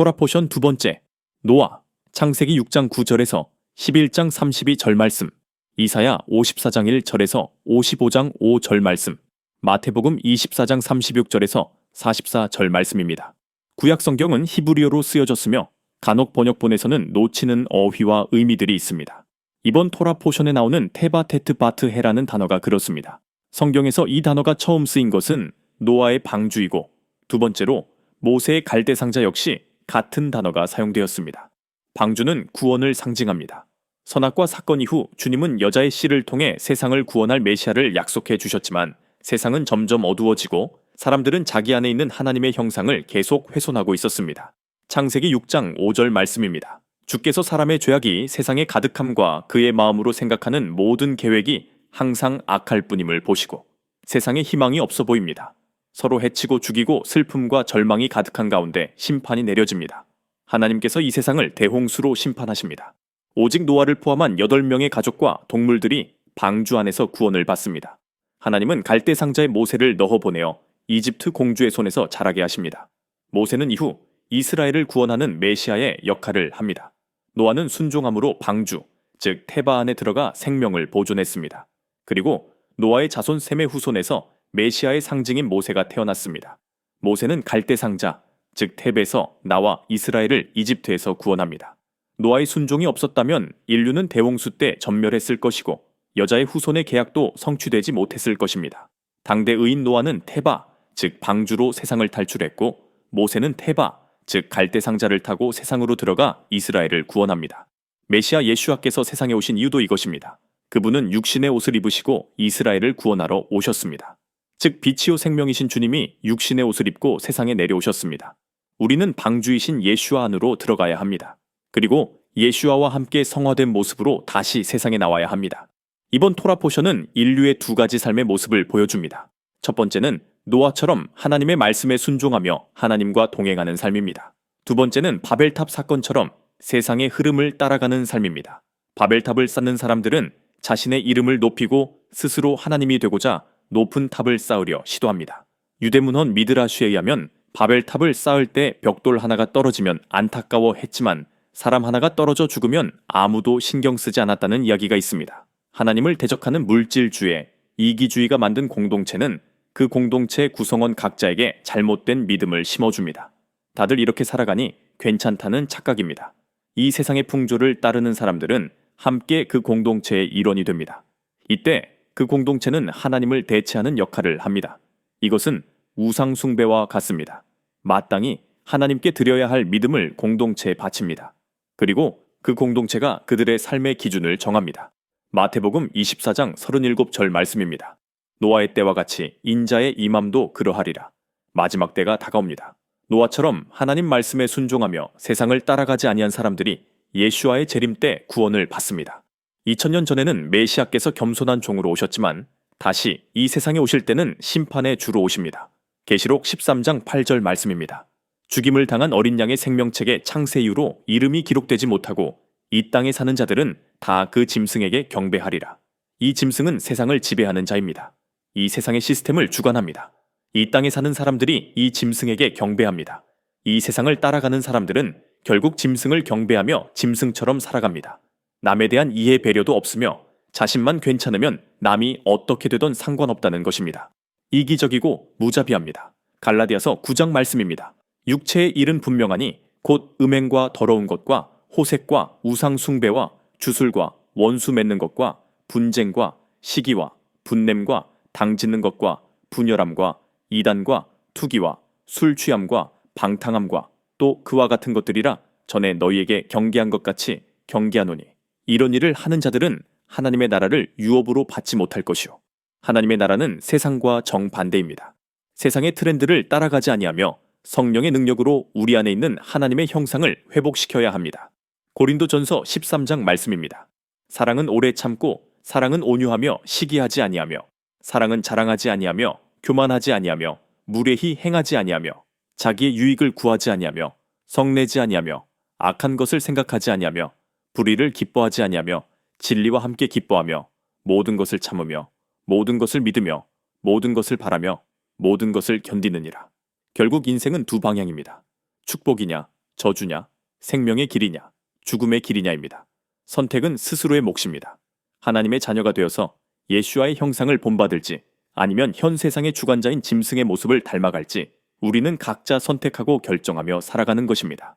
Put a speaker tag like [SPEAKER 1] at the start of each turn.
[SPEAKER 1] 토라 포션 두 번째, 노아, 창세기 6장 9절에서 11장 32절 말씀, 이사야 54장 1절에서 55장 5절 말씀, 마태복음 24장 36절에서 44절 말씀입니다. 구약 성경은 히브리어로 쓰여졌으며 간혹 번역본에서는 놓치는 어휘와 의미들이 있습니다. 이번 토라 포션에 나오는 테바테트 바트헤라는 단어가 그렇습니다. 성경에서 이 단어가 처음 쓰인 것은 노아의 방주이고, 두 번째로 모세의 갈대 상자 역시 같은 단어가 사용되었습니다. 방주는 구원을 상징합니다. 선악과 사건 이후 주님은 여자의 씨를 통해 세상을 구원할 메시아를 약속해 주셨지만 세상은 점점 어두워지고 사람들은 자기 안에 있는 하나님의 형상을 계속 훼손하고 있었습니다. 창세기 6장 5절 말씀입니다. 주께서 사람의 죄악이 세상에 가득함과 그의 마음으로 생각하는 모든 계획이 항상 악할 뿐임을 보시고 세상에 희망이 없어 보입니다. 서로 해치고 죽이고 슬픔과 절망이 가득한 가운데 심판이 내려집니다. 하나님께서 이 세상을 대홍수로 심판하십니다. 오직 노아를 포함한 8명의 가족과 동물들이 방주 안에서 구원을 받습니다. 하나님은 갈대 상자에 모세를 넣어보내어 이집트 공주의 손에서 자라게 하십니다. 모세는 이후 이스라엘을 구원하는 메시아의 역할을 합니다. 노아는 순종함으로 방주, 즉 테바 안에 들어가 생명을 보존했습니다. 그리고 노아의 자손 셈의 후손에서 메시아의 상징인 모세가 태어났습니다. 모세는 갈대 상자, 즉 탭에서 나와 이스라엘을 이집트에서 구원합니다. 노아의 순종이 없었다면 인류는 대홍수 때 전멸했을 것이고 여자의 후손의 계약도 성취되지 못했을 것입니다. 당대 의인 노아는 테바, 즉 방주로 세상을 탈출했고 모세는 테바, 즉 갈대 상자를 타고 세상으로 들어가 이스라엘을 구원합니다. 메시아 예수와께서 세상에 오신 이유도 이것입니다. 그분은 육신의 옷을 입으시고 이스라엘을 구원하러 오셨습니다. 즉 빛이요 생명이신 주님이 육신의 옷을 입고 세상에 내려오셨습니다. 우리는 방주이신 예수와 안으로 들어가야 합니다. 그리고 예수와와 함께 성화된 모습으로 다시 세상에 나와야 합니다. 이번 토라 포션은 인류의 두 가지 삶의 모습을 보여줍니다. 첫 번째는 노아처럼 하나님의 말씀에 순종하며 하나님과 동행하는 삶입니다. 두 번째는 바벨탑 사건처럼 세상의 흐름을 따라가는 삶입니다. 바벨탑을 쌓는 사람들은 자신의 이름을 높이고 스스로 하나님이 되고자 높은 탑을 쌓으려 시도합니다. 유대문헌 미드라슈에 의하면 바벨탑을 쌓을 때 벽돌 하나가 떨어지면 안타까워했지만 사람 하나가 떨어져 죽으면 아무도 신경 쓰지 않았다는 이야기가 있습니다. 하나님을 대적하는 물질주의, 이기주의가 만든 공동체는 그 공동체 구성원 각자에게 잘못된 믿음을 심어줍니다. 다들 이렇게 살아가니 괜찮다는 착각입니다. 이 세상의 풍조를 따르는 사람들은 함께 그 공동체의 일원이 됩니다. 이때 그 공동체는 하나님을 대체하는 역할을 합니다. 이것은 우상 숭배와 같습니다. 마땅히 하나님께 드려야 할 믿음을 공동체에 바칩니다. 그리고 그 공동체가 그들의 삶의 기준을 정합니다. 마태복음 24장 37절 말씀입니다. 노아의 때와 같이 인자의 임함도 그러하리라. 마지막 때가 다가옵니다. 노아처럼 하나님 말씀에 순종하며 세상을 따라가지 아니한 사람들이 예수와의 재림 때 구원을 받습니다. 2000년 전에는 메시아께서 겸손한 종으로 오셨지만 다시 이 세상에 오실 때는 심판의 주로 오십니다. 계시록 13장 8절 말씀입니다. 죽임을 당한 어린 양의 생명책의 창세 이후로 이름이 기록되지 못하고 이 땅에 사는 자들은 다 그 짐승에게 경배하리라. 이 짐승은 세상을 지배하는 자입니다. 이 세상의 시스템을 주관합니다. 이 땅에 사는 사람들이 이 짐승에게 경배합니다. 이 세상을 따라가는 사람들은 결국 짐승을 경배하며 짐승처럼 살아갑니다. 남에 대한 이해 배려도 없으며 자신만 괜찮으면 남이 어떻게 되든 상관없다는 것입니다. 이기적이고 무자비합니다. 갈라디아서 9장 말씀입니다. 육체의 일은 분명하니 곧 음행과 더러운 것과 호색과 우상 숭배와 주술과 원수 맺는 것과 분쟁과 시기와 분냄과 당짓는 것과 분열함과 이단과 투기와 술 취함과 방탕함과 또 그와 같은 것들이라 전에 너희에게 경계한 것 같이 경계하노니 이런 일을 하는 자들은 하나님의 나라를 유업으로 받지 못할 것이요 하나님의 나라는 세상과 정반대입니다. 세상의 트렌드를 따라가지 아니하며 성령의 능력으로 우리 안에 있는 하나님의 형상을 회복시켜야 합니다. 고린도전서 13장 말씀입니다. 사랑은 오래 참고 사랑은 온유하며 시기하지 아니하며 사랑은 자랑하지 아니하며 교만하지 아니하며 무례히 행하지 아니하며 자기의 유익을 구하지 아니하며 성내지 아니하며 악한 것을 생각하지 아니하며 불의를 기뻐하지 아니하며 진리와 함께 기뻐하며 모든 것을 참으며 모든 것을 믿으며 모든 것을 바라며 모든 것을 견디느니라. 결국 인생은 두 방향입니다. 축복이냐 저주냐, 생명의 길이냐, 죽음의 길이냐입니다. 선택은 스스로의 몫입니다. 하나님의 자녀가 되어서 예수와의 형상을 본받을지 아니면 현 세상의 주관자인 짐승의 모습을 닮아갈지 우리는 각자 선택하고 결정하며 살아가는 것입니다.